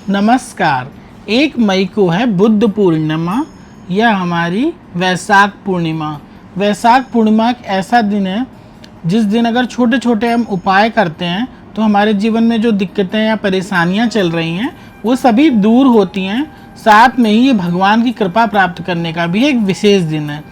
नमस्कार। 1 मई को है बुद्ध पूर्णिमा या हमारी वैशाख पूर्णिमा। वैशाख पूर्णिमा एक ऐसा दिन है जिस दिन अगर छोटे छोटे हम उपाय करते हैं तो हमारे जीवन में जो दिक्कतें या परेशानियां चल रही हैं वो सभी दूर होती हैं। साथ में ही ये भगवान की कृपा प्राप्त करने का भी एक विशेष दिन है।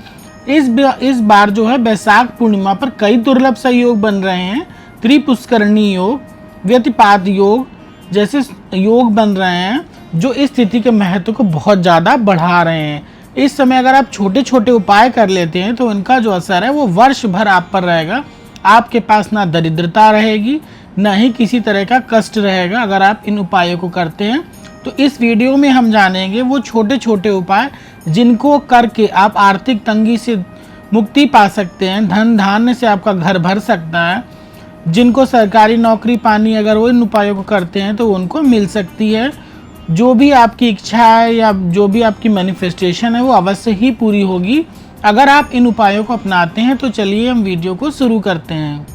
इस बार जो है वैशाख पूर्णिमा पर कई दुर्लभ संयोग बन रहे हैं। त्रिपुष्करणी योग, व्यतिपात योग जैसे योग बन रहे हैं जो इस तिथि के महत्व को बहुत ज़्यादा बढ़ा रहे हैं। इस समय अगर आप छोटे छोटे उपाय कर लेते हैं तो इनका जो असर है वो वर्ष भर आप पर रहेगा। आपके पास ना दरिद्रता रहेगी ना ही किसी तरह का कष्ट रहेगा अगर आप इन उपायों को करते हैं। तो इस वीडियो में हम जानेंगे वो छोटे छोटे उपाय जिनको करके आप आर्थिक तंगी से मुक्ति पा सकते हैं, धन धान्य से आपका घर भर सकता है। जिनको सरकारी नौकरी पानी अगर वो इन उपायों को करते हैं तो उनको मिल सकती है। जो भी आपकी इच्छा है या जो भी आपकी मैनिफेस्टेशन है वो अवश्य ही पूरी होगी अगर आप इन उपायों को अपनाते हैं। तो चलिए हम वीडियो को शुरू करते हैं।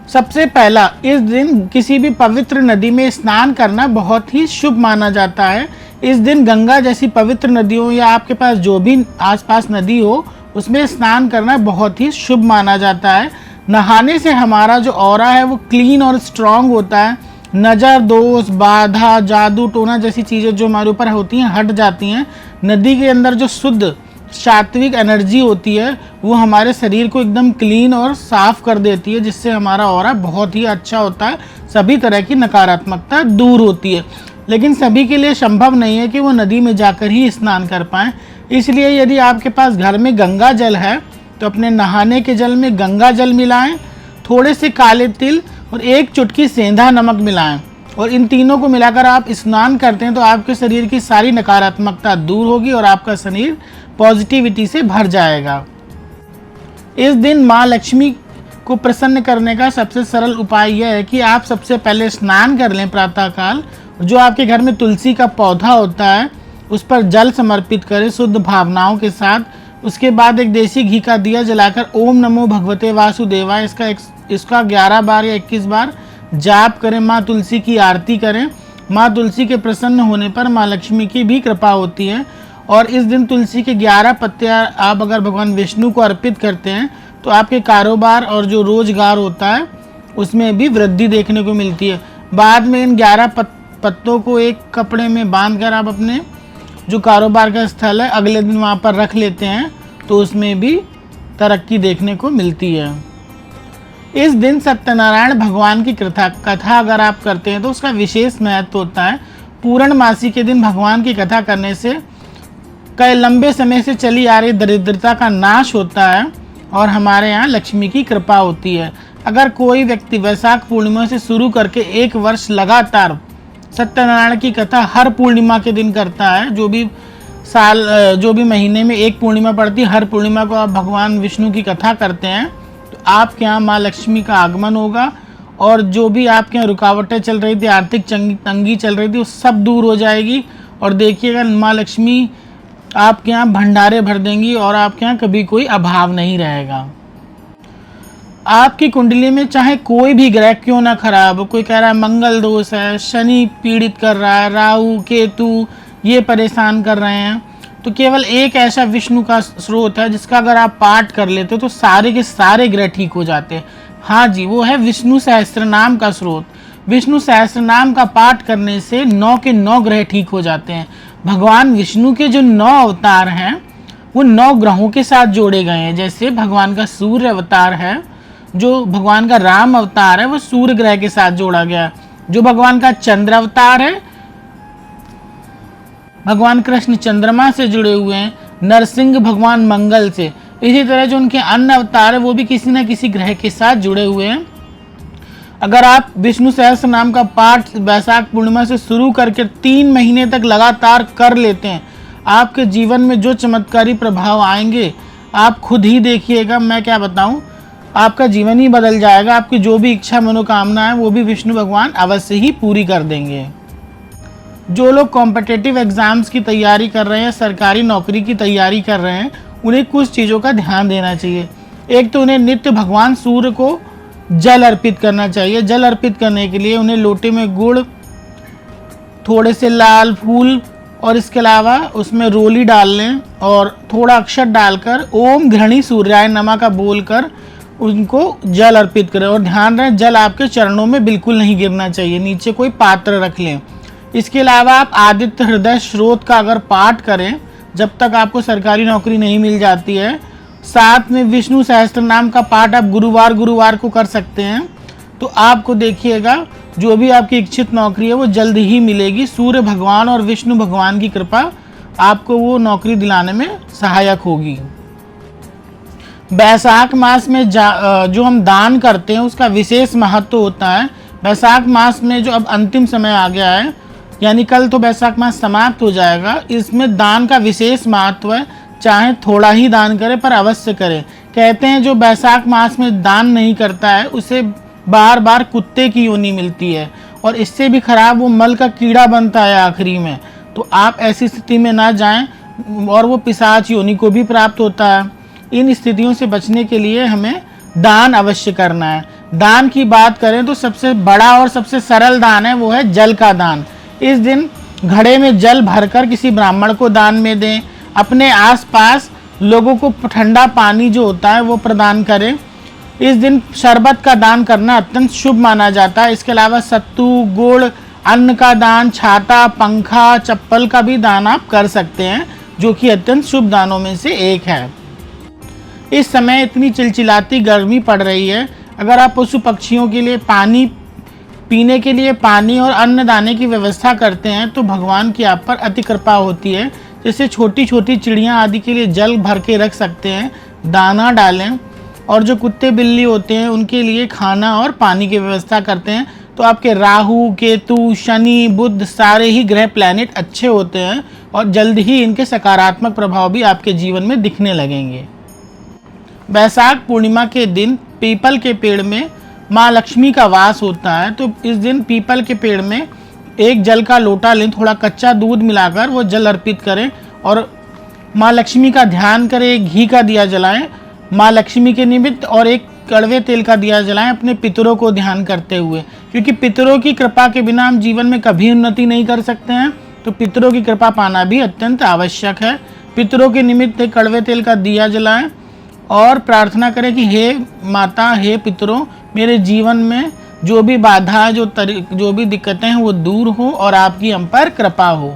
सबसे पहला, इस दिन किसी भी पवित्र नदी में स्नान करना बहुत ही शुभ माना जाता है। इस दिन गंगा जैसी पवित्र नदियों या आपके पास जो भी आसपास नदी हो उसमें स्नान करना बहुत ही शुभ माना जाता है। नहाने से हमारा जो ऑरा है वो क्लीन और स्ट्रांग होता है। नज़र, दोष, बाधा, जादू टोना जैसी चीज़ें जो हमारे ऊपर होती हैं हट जाती हैं। नदी के अंदर जो शुद्ध सात्विक एनर्जी होती है वो हमारे शरीर को एकदम क्लीन और साफ कर देती है, जिससे हमारा ऑरा बहुत ही अच्छा होता है। सभी तरह की नकारात्मकता दूर होती है। लेकिन सभी के लिए संभव नहीं है कि वो नदी में जाकर ही स्नान कर पाएँ। इसलिए यदि आपके पास घर में गंगा जल है तो अपने नहाने के जल में गंगा जल मिलाएं, थोड़े से काले तिल और 1 चुटकी सेंधा नमक मिलाएं और इन तीनों को मिलाकर आप स्नान करते हैं तो आपके शरीर की सारी नकारात्मकता दूर होगी और आपका शरीर पॉजिटिविटी से भर जाएगा। इस दिन माँ लक्ष्मी को प्रसन्न करने का सबसे सरल उपाय यह है कि आप सबसे पहले स्नान कर लें प्रातःकाल। जो आपके घर में तुलसी का पौधा होता है उस पर जल समर्पित करें शुद्ध भावनाओं के साथ। उसके बाद एक देसी घी का दिया जलाकर ओम नमो भगवते वासुदेवाय इसका 11 बार या 21 बार जाप करें। माँ तुलसी की आरती करें। माँ तुलसी के प्रसन्न होने पर माँ लक्ष्मी की भी कृपा होती है। और इस दिन तुलसी के 11 पत्ते आप अगर भगवान विष्णु को अर्पित करते हैं तो आपके कारोबार और जो रोजगार होता है उसमें भी वृद्धि देखने को मिलती है। बाद में इन 11 पत्तों को एक कपड़े में बांधकर आप अपने जो कारोबार का स्थल है अगले दिन वहाँ पर रख लेते हैं तो उसमें भी तरक्की देखने को मिलती है। इस दिन सत्यनारायण भगवान की कथा अगर आप करते हैं तो उसका विशेष महत्व होता है। पूर्णमासी के दिन भगवान की कथा करने से कई लंबे समय से चली आ रही दरिद्रता का नाश होता है और हमारे यहाँ लक्ष्मी की कृपा होती है। अगर कोई व्यक्ति वैशाख पूर्णिमा से शुरू करके 1 वर्ष लगातार सत्यनारायण की कथा हर पूर्णिमा के दिन करता है, जो भी महीने में 1 पूर्णिमा पड़ती है, हर पूर्णिमा को आप भगवान विष्णु की कथा करते हैं तो आपके यहाँ माँ लक्ष्मी का आगमन होगा और जो भी आपके यहाँ रुकावटें चल रही थी, आर्थिक तंगी चल रही थी, वो सब दूर हो जाएगी। और देखिएगा माँ लक्ष्मी आपके यहाँ भंडारे भर देंगी और आपके यहाँ कभी कोई अभाव नहीं रहेगा। आपकी कुंडली में चाहे कोई भी ग्रह क्यों ना खराब हो, कोई कह रहा है मंगल दोष है, शनि पीड़ित कर रहा है, राहु केतु ये परेशान कर रहे हैं, तो केवल एक ऐसा विष्णु का स्रोत है जिसका अगर आप पाठ कर लेते हो तो सारे के सारे ग्रह ठीक हो जाते हैं। हाँ जी, वो है विष्णु सहस्त्रनाम का स्रोत। विष्णु सहस्त्रनाम का पाठ करने से 9 के 9 ग्रह ठीक हो जाते हैं। भगवान विष्णु के जो 9 अवतार हैं वो 9 ग्रहों के साथ जोड़े गए हैं। जैसे भगवान का सूर्य अवतार है, जो भगवान का राम अवतार है वो सूर्य ग्रह के साथ जोड़ा गया। जो भगवान का चंद्र अवतार है, भगवान कृष्ण चंद्रमा से जुड़े हुए हैं, नरसिंह भगवान मंगल से। इसी तरह जो उनके अन्य अवतार है वो भी किसी न किसी ग्रह के साथ जुड़े हुए हैं। अगर आप विष्णु सहस्त्र नाम का पाठ वैशाख पूर्णिमा से शुरू करके 3 महीने तक लगातार कर लेते हैं, आपके जीवन में जो चमत्कारी प्रभाव आएंगे आप खुद ही देखिएगा। मैं क्या बताऊं, आपका जीवन ही बदल जाएगा। आपकी जो भी इच्छा मनोकामना है वो भी विष्णु भगवान अवश्य ही पूरी कर देंगे। जो लोग कॉम्पिटिटिव एग्ज़ाम्स की तैयारी कर रहे हैं, सरकारी नौकरी की तैयारी कर रहे हैं, उन्हें कुछ चीज़ों का ध्यान देना चाहिए। एक तो उन्हें नित्य भगवान सूर्य को जल अर्पित करना चाहिए। जल अर्पित करने के लिए उन्हें लोटे में गुड़ थोड़े से लाल फूल और इसके अलावा उसमें रोली डाल लें और थोड़ा अक्षत डालकर ओम घृणी सूर्याय नमः का बोलकर उनको जल अर्पित करें। और ध्यान रहे जल आपके चरणों में बिल्कुल नहीं गिरना चाहिए, नीचे कोई पात्र रख लें। इसके अलावा आप आदित्य हृदय स्रोत का अगर पाठ करें जब तक आपको सरकारी नौकरी नहीं मिल जाती है, साथ में विष्णु सहस्त्र नाम का पाठ आप गुरुवार को कर सकते हैं, तो आपको देखिएगा जो भी आपकी इच्छित नौकरी है वो जल्द ही मिलेगी। सूर्य भगवान और विष्णु भगवान की कृपा आपको वो नौकरी दिलाने में सहायक होगी। बैसाख मास में जो हम दान करते हैं उसका विशेष महत्व होता है। बैसाख मास में जो अब अंतिम समय आ गया है, यानी कल तो बैसाख मास समाप्त हो जाएगा, इसमें दान का विशेष महत्व है। चाहे थोड़ा ही दान करें पर अवश्य करें। कहते हैं जो बैसाख मास में दान नहीं करता है उसे बार बार कुत्ते की योनि मिलती है और इससे भी खराब वो मल का कीड़ा बनता है आखिरी में। तो आप ऐसी स्थिति में ना जाएं और वो पिशाच योनि को भी प्राप्त होता है। इन स्थितियों से बचने के लिए हमें दान अवश्य करना है। दान की बात करें तो सबसे बड़ा और सबसे सरल दान है वो है जल का दान। इस दिन घड़े में जल भरकर किसी ब्राह्मण को दान में दें। अपने आसपास लोगों को ठंडा पानी जो होता है वो प्रदान करें। इस दिन शरबत का दान करना अत्यंत शुभ माना जाता है। इसके अलावा सत्तू, गुड़, अन्न का दान, छाता, पंखा, चप्पल का भी दान आप कर सकते हैं, जो कि अत्यंत शुभ दानों में से एक है। इस समय इतनी चिलचिलाती गर्मी पड़ रही है, अगर आप पशु पक्षियों के लिए पीने के लिए पानी और अन्न दाने की व्यवस्था करते हैं तो भगवान की आप पर अति कृपा होती है। जैसे छोटी छोटी चिड़ियाँ आदि के लिए जल भर के रख सकते हैं, दाना डालें, और जो कुत्ते बिल्ली होते हैं उनके लिए खाना और पानी की व्यवस्था करते हैं, तो आपके राहु, केतु, शनि, बुध सारे ही ग्रह प्लैनेट अच्छे होते हैं और जल्द ही इनके सकारात्मक प्रभाव भी आपके जीवन में दिखने लगेंगे। बैसाख पूर्णिमा के दिन पीपल के पेड़ में माँ लक्ष्मी का वास होता है, तो इस दिन पीपल के पेड़ में एक जल का लोटा लें, थोड़ा कच्चा दूध मिलाकर वो जल अर्पित करें और माँ लक्ष्मी का ध्यान करें। घी का दिया जलाएं माँ लक्ष्मी के निमित्त और एक कड़वे तेल का दिया जलाएं अपने पितरों को ध्यान करते हुए, क्योंकि पितरों की कृपा के बिना हम जीवन में कभी उन्नति नहीं कर सकते हैं। तो पितरों की कृपा पाना भी अत्यंत आवश्यक है। पितरों के निमित्त एक कड़वे तेल का दिया जलाएं और प्रार्थना करें कि हे माता, हे पितरों, मेरे जीवन में जो भी बाधा, जो भी दिक्कतें हैं वो दूर हो और आपकी हम पर कृपा हो।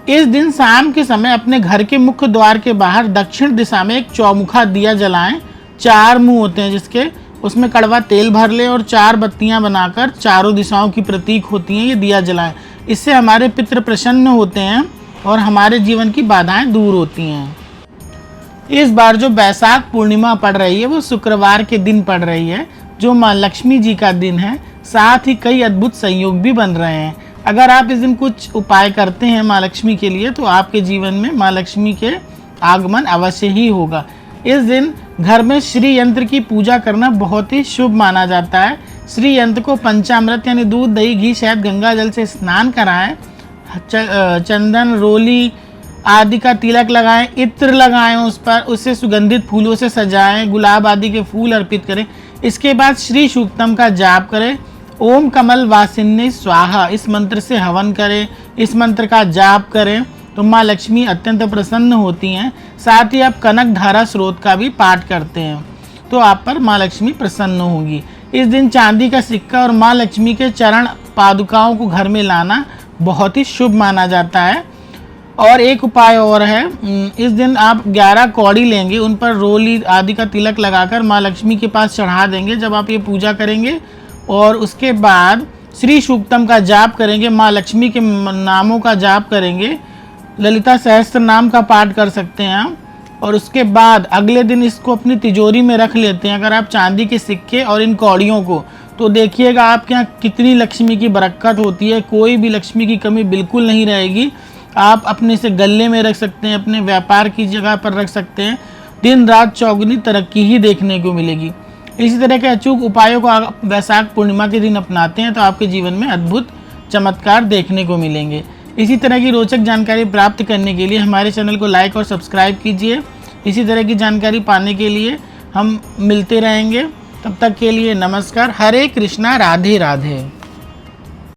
इस दिन शाम के समय अपने घर के मुख्य द्वार के बाहर दक्षिण दिशा में एक चौमुखा दिया जलाएं। 4 मुंह होते हैं जिसके, उसमें कड़वा तेल भर लें और 4 बत्तियां बनाकर चारों दिशाओं की प्रतीक होती हैं ये दिया जलाएं। इससे हमारे पितृ प्रसन्न होते हैं और हमारे जीवन की बाधाएं दूर होती हैं। इस बार जो बैसाख पूर्णिमा पड़ रही है वो शुक्रवार के दिन पड़ रही है, जो माँ लक्ष्मी जी का दिन है। साथ ही कई अद्भुत संयोग भी बन रहे हैं। अगर आप इस दिन कुछ उपाय करते हैं माँ लक्ष्मी के लिए तो आपके जीवन में माँ लक्ष्मी के आगमन अवश्य ही होगा। इस दिन घर में श्री यंत्र की पूजा करना बहुत ही शुभ माना जाता है। श्री यंत्र को पंचामृत यानी दूध, दही, घी, शहद, गंगा जल से स्नान कराएं, चंदन, रोली आदि का तिलक लगाएं, इत्र लगाएं उस पर, उससे सुगंधित फूलों से सजाएं, गुलाब आदि के फूल अर्पित करें। इसके बाद श्री सूक्तम का जाप करें। ओम कमल वासिन्य स्वाहा इस मंत्र से हवन करें, इस मंत्र का जाप करें तो माँ लक्ष्मी अत्यंत प्रसन्न होती हैं। साथ ही आप कनक धारा स्रोत का भी पाठ करते हैं तो आप पर माँ लक्ष्मी प्रसन्न होगी। इस दिन चांदी का सिक्का और माँ लक्ष्मी के चरण पादुकाओं को घर में लाना बहुत ही शुभ माना जाता है। और एक उपाय और है, इस दिन आप 11 कौड़ी लेंगे, उन पर रोली आदि का तिलक लगाकर माँ लक्ष्मी के पास चढ़ा देंगे जब आप ये पूजा करेंगे, और उसके बाद श्री सूक्तम का जाप करेंगे, माँ लक्ष्मी के नामों का जाप करेंगे, ललिता सहस्त्र नाम का पाठ कर सकते हैं आप, और उसके बाद अगले दिन इसको अपनी तिजोरी में रख लेते हैं। अगर आप चांदी के सिक्के और इन कौड़ियों को, तो देखिएगा आपके यहाँ कितनी लक्ष्मी की बरकत होती है, कोई भी लक्ष्मी की कमी बिल्कुल नहीं रहेगी। आप अपने से गले में रख सकते हैं, अपने व्यापार की जगह पर रख सकते हैं, दिन रात चौगुनी तरक्की ही देखने को मिलेगी। इसी तरह के अचूक उपायों को आप बैसाख पूर्णिमा के दिन अपनाते हैं तो आपके जीवन में अद्भुत चमत्कार देखने को मिलेंगे। इसी तरह की रोचक जानकारी प्राप्त करने के लिए हमारे चैनल को लाइक और सब्सक्राइब कीजिए। इसी तरह की जानकारी पाने के लिए हम मिलते रहेंगे। तब तक के लिए नमस्कार। हरे कृष्णा, राधे राधे।